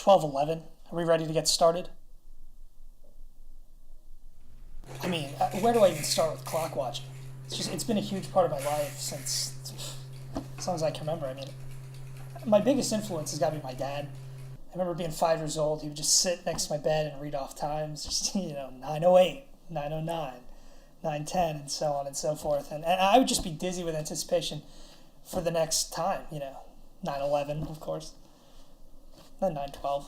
12:11. Are we ready to get started? I mean, where do I even start with clock watching? It's been a huge part of my life since as long as I can remember. I mean, my biggest influence has got to be my dad. I remember being 5 years old. He would just sit next to my bed and read off times, just 9:08, 9:09, 9:10, and so on and so forth. And I would just be dizzy with anticipation for the next time. 9:11, of course, then 9:12.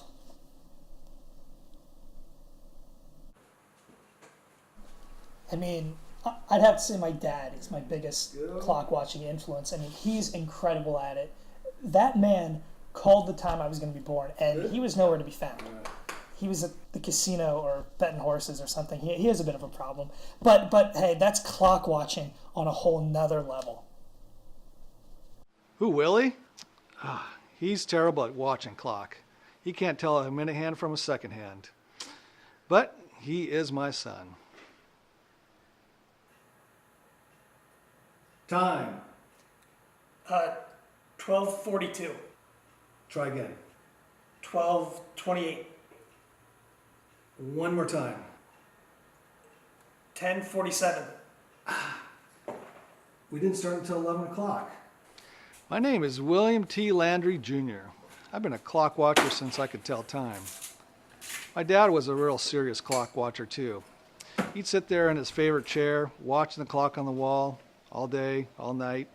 I mean, I'd have to say my dad is my biggest clock watching influence. I mean, he's incredible at it. That man called the time I was going to be born, and he was nowhere to be found. He was at the casino or betting horses or something. He has a bit of a problem. But hey, that's clock watching on a whole nother level. Who, Willie? He's terrible at watching clock. He can't tell a minute hand from a second hand. But he is my son. Time. 12:42. Try again. 12:28. One more time. 10:47. We didn't start until 11 o'clock. My name is William T. Landry, Jr. I've been a clock watcher since I could tell time. My dad was a real serious clock watcher too. He'd sit there in his favorite chair, watching the clock on the wall, all day, all night,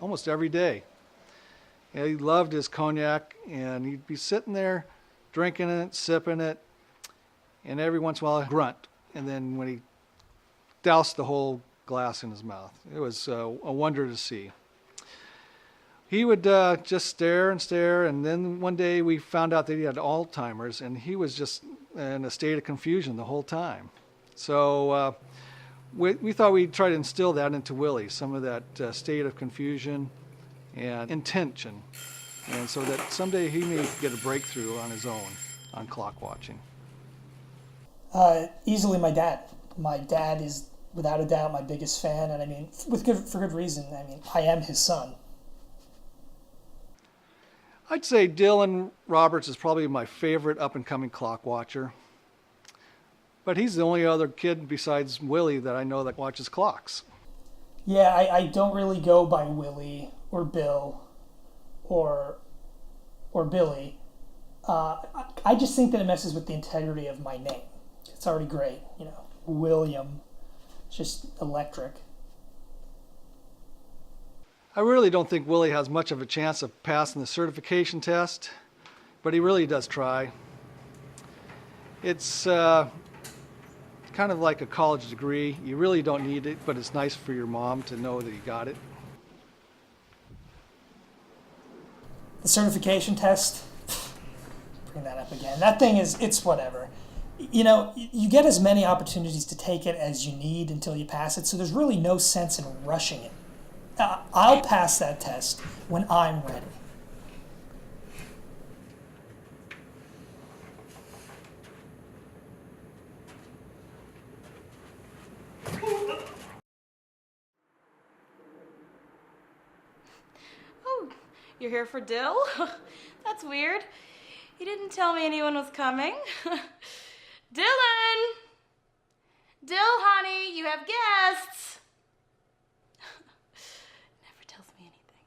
almost every day. He loved his cognac, and he'd be sitting there drinking it, sipping it, and every once in a while he'd grunt. And then when he doused the whole glass in his mouth, it was a wonder to see. He would just stare and stare, and then one day we found out that he had Alzheimer's, and he was just in a state of confusion the whole time. So we thought we'd try to instill that into Willie, some of that state of confusion and intention, and so that someday he may get a breakthrough on his own on clock watching. Easily my dad. My dad is without a doubt my biggest fan, and I mean, for good reason. I mean, I am his son. I'd say Dylan Roberts is probably my favorite up-and-coming clock watcher. But he's the only other kid besides Willie that I know that watches clocks. Yeah, I don't really go by Willie or Bill or Billy. I just think that it messes with the integrity of my name. It's already great, William. It's just electric. I really don't think Willie has much of a chance of passing the certification test, but he really does try. It's kind of like a college degree. You really don't need it, but it's nice for your mom to know that you got it. The certification test, bring that up again. That thing it's whatever. You get as many opportunities to take it as you need until you pass it, so there's really no sense in rushing it. I'll pass that test when I'm ready. Oh, you're here for Dill? That's weird. He didn't tell me anyone was coming. Dylan! Dill, honey, you have guests. Never tells me anything.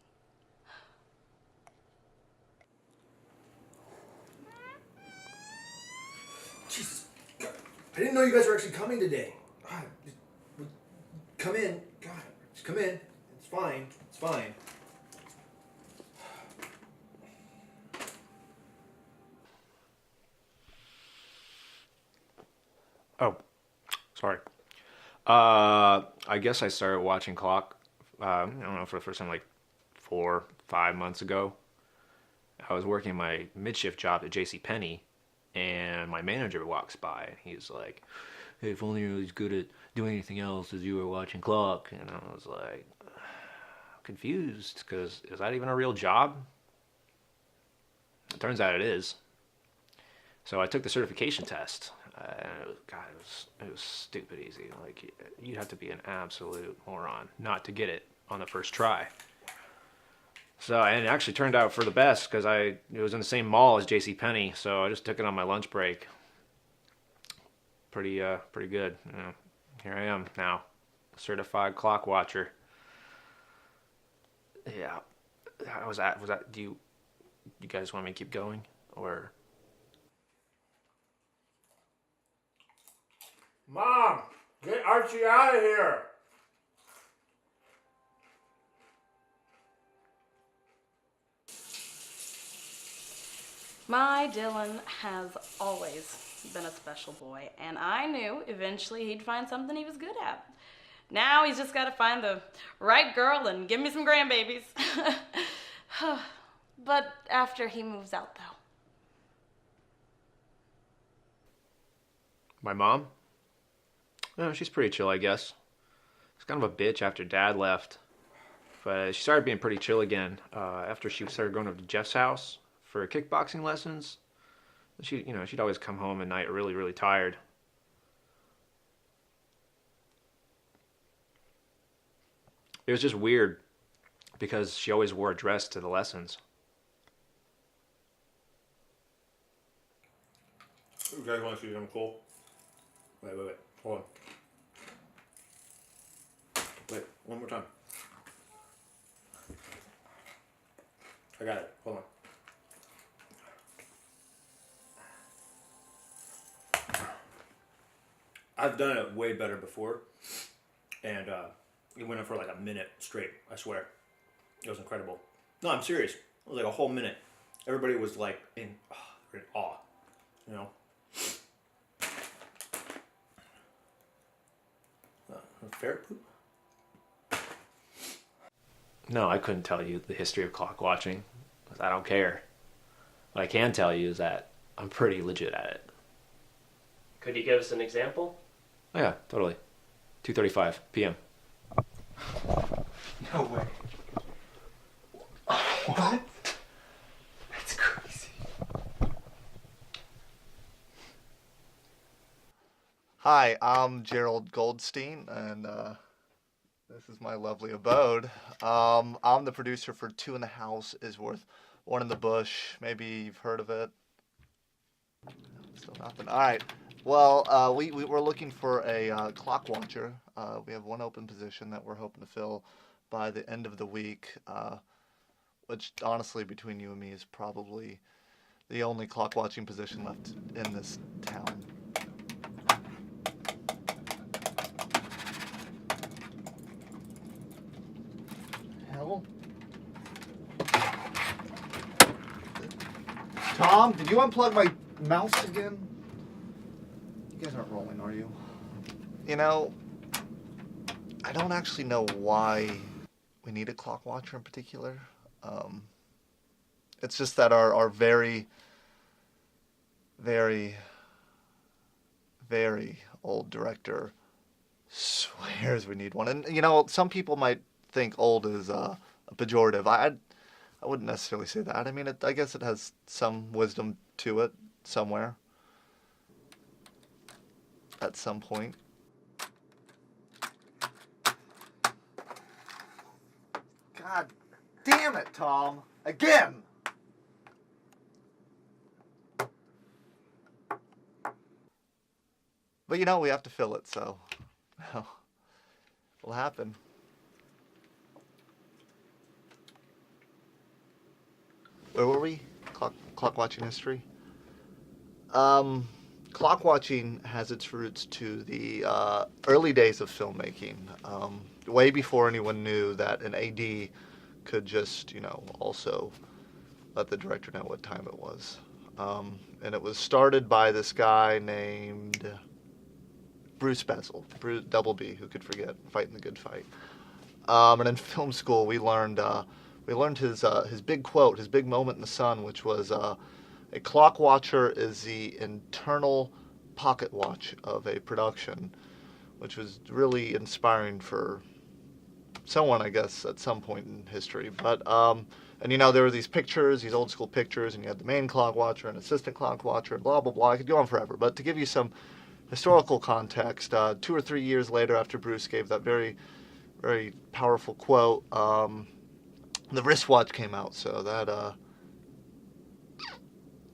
Jesus, God, I didn't know you guys were actually coming today. God, come in. God, just come in. It's fine. It's fine. Oh, sorry. I guess I started watching clock, I don't know, for the first time like 4-5 months ago. I was working my mid-shift job at JCPenney, and my manager walks by. He's like, hey, if only you were as good at doing anything else as you were watching clock. And I was like, confused, because is that even a real job? It turns out it is. So I took the certification test. And it was stupid easy. Like, you'd have to be an absolute moron not to get it on the first try. So, and it actually turned out for the best because it was in the same mall as J.C. Penney, so I just took it on my lunch break. Pretty good. Here I am now, certified clock watcher. Yeah, was that? Do you guys want me to keep going, or? Mom, get Archie out of here. My Dylan has always been a special boy, and I knew eventually he'd find something he was good at. Now he's just got to find the right girl and give me some grandbabies. But after he moves out, though. My mom? No, she's pretty chill, I guess. She's kind of a bitch after Dad left. But she started being pretty chill again after she started going over to Jeff's house for kickboxing lessons. She'd always come home at night really, really tired. It was just weird because she always wore a dress to the lessons. You guys want to see something cool? Wait. Hold on. Wait, one more time. I got it. Hold on. I've done it way better before. And it went on for like a minute straight, I swear. It was incredible. No, I'm serious. It was like a whole minute. Everybody was like in awe, you know? Ferret poop? No, I couldn't tell you the history of clock watching, because I don't care. What I can tell you is that I'm pretty legit at it. Could you give us an example? Oh yeah, totally. 2:35 p.m. No way. What? That's crazy. Hi, I'm Gerald Goldstein, and this is my lovely abode. I'm the producer for Two in the House is Worth One in the Bush. Maybe you've heard of it. Still nothing. All right. Well, we're looking for a clock watcher. We have one open position that we're hoping to fill by the end of the week, which honestly, between you and me, is probably the only clock watching position left in this town. Hell? Tom, did you unplug my mouse again? You guys aren't rolling, are you? You know, I don't actually know why we need a clock watcher in particular. It's just that our very, very, very old director swears we need one. And, you know, some people might think old is a pejorative. I wouldn't necessarily say that. I mean, I guess it has some wisdom to it somewhere. At some point. God damn it, Tom. Again! But you know, we have to fill it, so it'll happen. Where were we? Clock watching history? Clock watching has its roots to the early days of filmmaking, way before anyone knew that an AD could just, you know, also let the director know what time it was. And it was started by this guy named Bruce Bezel, Double B, who could forget, Fighting the Good Fight. And in film school, we learned his big quote, his big moment in the sun, which was, a clock watcher is the internal pocket watch of a production, which was really inspiring for someone, I guess, at some point in history. But, and you know, there were these pictures, these old school pictures, and you had the main clock watcher and assistant clock watcher, and blah, blah, blah. I could go on forever. But to give you some historical context, 2 or 3 years later after Bruce gave that very, very powerful quote, the wristwatch came out, so that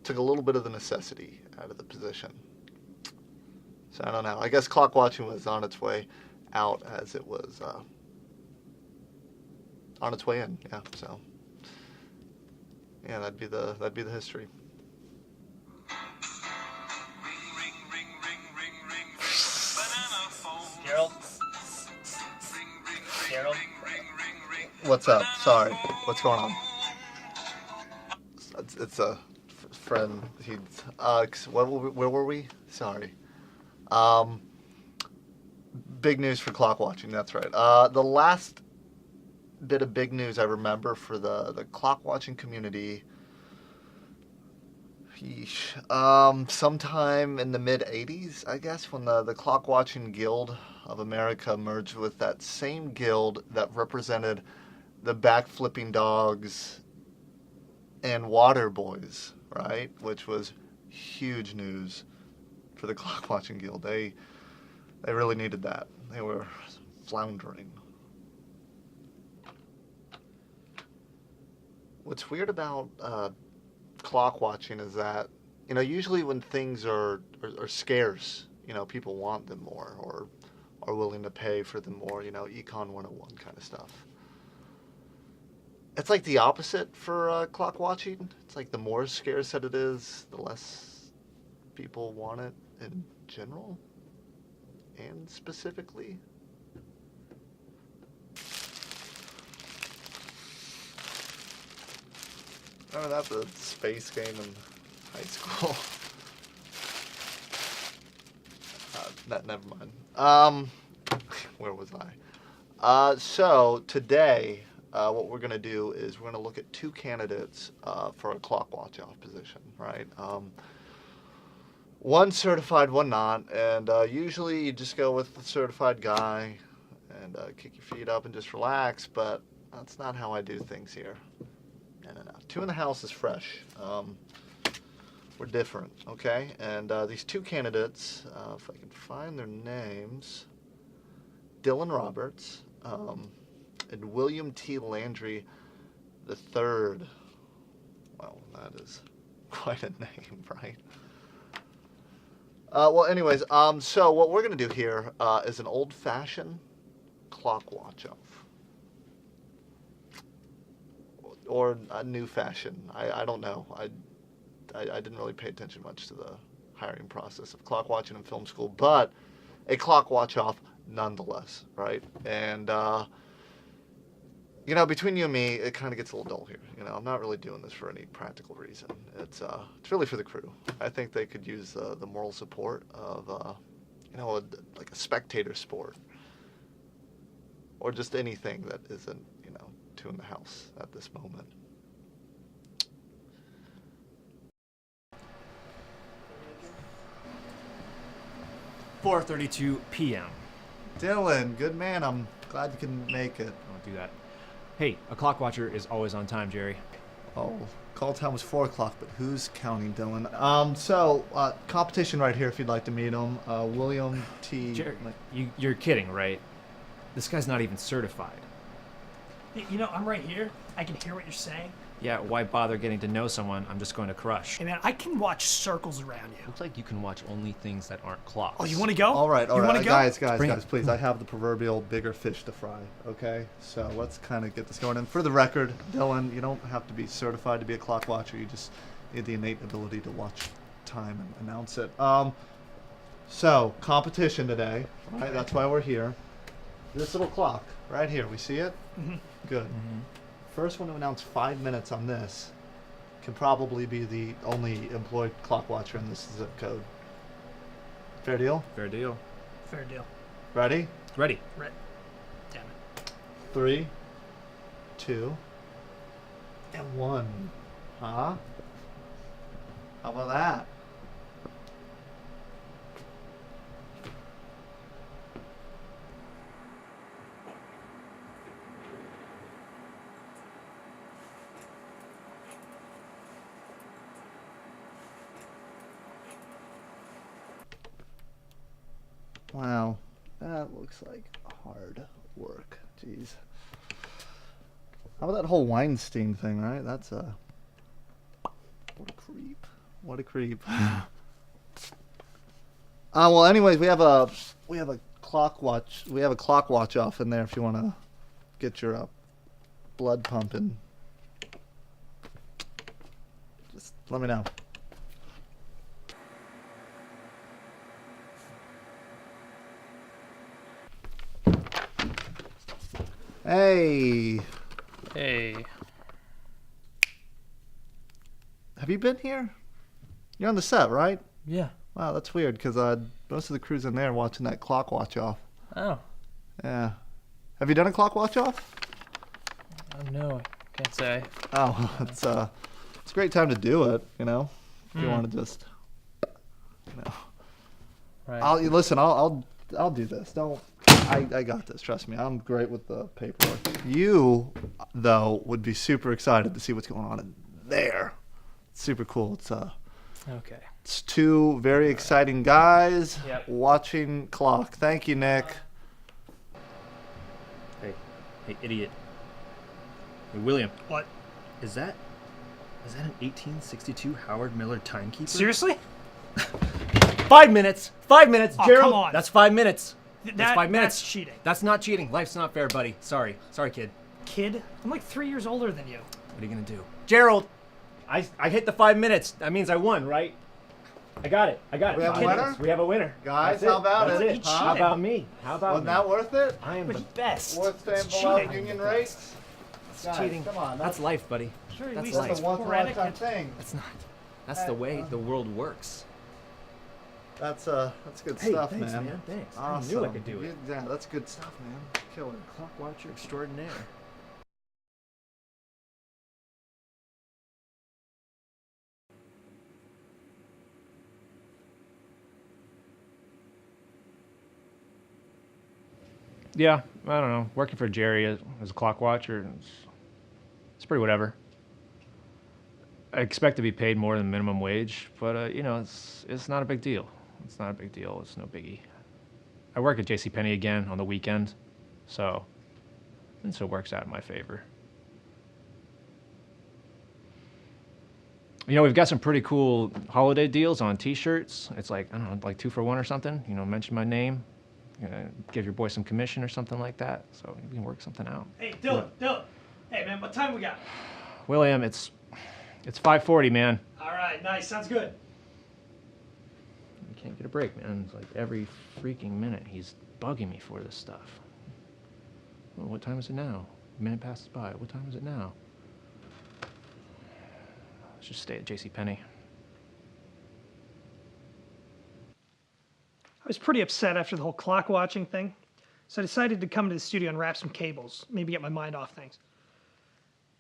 took a little bit of the necessity out of the position. So I don't know. I guess clock watching was on its way out as it was on its way in. Yeah. So yeah, that'd be the history. Gerald? Gerald? What's up? Sorry. What's going on? It's a friend. He's where were we? Sorry. Big news for clock watching. That's right. The last bit of big news I remember for the clock watching community. Sometime in the mid '80s, I guess, when the Clock Watching Guild of America merged with that same guild that represented the backflipping dogs and water boys, right? Which was huge news for the Clock Watching Guild. They really needed that. They were floundering. What's weird about clock watching is that, you know, usually when things are scarce, you know, people want them more or are willing to pay for them more, you know, Econ 101 kind of stuff. It's like the opposite for clock watching. It's like the more scarce that it is, the less people want it in general and specifically. Remember that, the space game in high school? Never mind. Where was I? So today, what we're going to do is we're going to look at two candidates for a clock watch off position, right? One certified, one not, and usually you just go with the certified guy and kick your feet up and just relax, but that's not how I do things here. No. Two in the house is fresh. We're different, okay? And these two candidates, if I can find their names, Dylan Roberts and William T. Landry III. Well, that is quite a name, right? Well, anyways, so what we're going to do here is an old-fashioned clock watch off. Or a new fashion. I don't know. I didn't really pay attention much to the hiring process of clock watching in film school, but a clock watch off nonetheless, right? And, you know, between you and me, it kind of gets a little dull here. You know, I'm not really doing this for any practical reason. It's really for the crew. I think they could use the moral support of, you know, like a spectator sport. Or just anything that isn't, you know, two in the house at this moment. (4:32 p.m.) Dylan, good man. I'm glad you can make it. I won't do that. Hey, a clock watcher is always on time, Jerry. Oh, call time was 4 o'clock, but who's counting, Dylan? So, competition right here if you'd like to meet him. William T. Jerry, you're kidding, right? This guy's not even certified. You know, I'm right here. I can hear what you're saying. Yeah, why bother getting to know someone I'm just going to crush? Hey man, I can watch circles around you. Looks like you can watch only things that aren't clocks. Oh, you want to go? All right. You want to go? Guys, Bring it. please. I have the proverbial bigger fish to fry, okay? So let's kind of get this going. And for the record, Dylan, you don't have to be certified to be a clock watcher. You just need the innate ability to watch time and announce it. So, competition today, right? That's why we're here. This little clock right here, we see it? Mm-hmm. Good. Mm-hmm. First one to announce 5 minutes on this can probably be the only employed clock watcher in this zip code. Fair deal? Fair deal. Fair deal. Ready? Ready. Right. Damn it. 3, 2, and 1. Huh? How about that? Wow, that looks like hard work. Jeez. How about that whole Weinstein thing, right? That's a... What a creep. What a creep. Well, anyways, we have a clock watch. We have a clock watch off in there if you want to get your blood pumping. Just let me know. Hey. Hey. Have you been here? You're on the set, right? Yeah. Wow, that's weird because most of the crew's in there watching that clock watch off. Oh. Yeah. Have you done a clock watch off? No, I can't say. Oh, it's a great time to do it, you know. If you want to just, you know. Right. I'll do this. I got this. Trust me. I'm great with the paperwork. You, though, would be super excited to see what's going on in there. It's super cool. Okay. It's two very exciting guys Yep. watching clock. Thank you, Nick. Hey, idiot. Hey, William. What? Is that an 1862 Howard Miller timekeeper? Seriously? 5 minutes! 5 minutes, Oh, Gerald! come on. That's 5 minutes. That's That- 5 minutes. That's cheating. That's not cheating. Life's not fair, buddy. Sorry, kid. Kid? I'm like 3 years older than you. What are you gonna do? Gerald! I hit the 5 minutes. That means I won, right? I got it. We have a 5 winner? minutes. We have a winner. Guys, That's how about That's it? it. Huh? How about me? How about Wasn't me? that worth it? I am But the best. Worth staying It's below cheating. union rates? Guys, cheating. come on. That's life, buddy. Sure, at That's least life. That's a once in a sporadic lifetime and- thing. That's not. That's the way the world works. That's good Hey, stuff, thanks, man. man. Thanks. Awesome. I knew I could do it. Yeah, that's good stuff, man. Killer. Clock watcher extraordinaire. Yeah, I don't know. Working for Jerry as a clock watcher, it's pretty whatever. I expect to be paid more than minimum wage, but it's not a big deal. It's not a big deal. It's no biggie. I work at JCPenney again on the weekend, so it works out in my favor. We've got some pretty cool holiday deals on T-shirts. It's like, I don't know, like 2 for 1 or something. Mention my name, give your boy some commission or something like that. So we can work something out. Hey, Dylan. Hey, man, what time we got? William, it's 5:40, man. All right, nice. Sounds good. You can't get a break, man. It's like every freaking minute he's bugging me for this stuff. Well, what time is it now? A minute passes by. What time is it now? Let's just stay at JCPenney. I was pretty upset after the whole clock watching thing, so I decided to come to the studio and wrap some cables, maybe get my mind off things.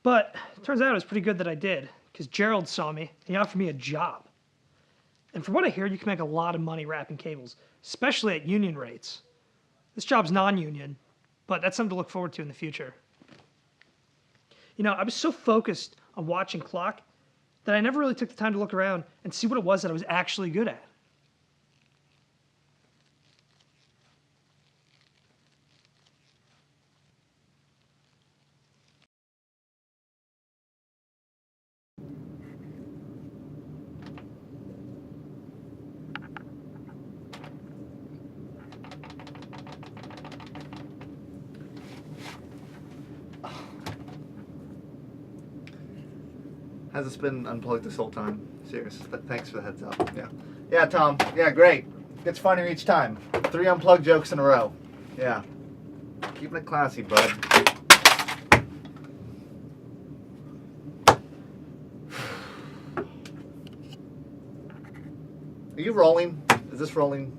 But it turns out it was pretty good that I did, because Gerald saw me and he offered me a job. And from what I hear, you can make a lot of money wrapping cables, especially at union rates. This job's non-union, but that's something to look forward to in the future. I was so focused on watching clock that I never really took the time to look around and see what it was that I was actually good at. Has this been unplugged this whole time? Serious. Thanks for the heads up. Yeah. Yeah, Tom. Yeah, great. Gets funnier each time. 3 unplugged jokes in a row. Yeah. Keeping it classy, bud. Are you rolling? Is this rolling?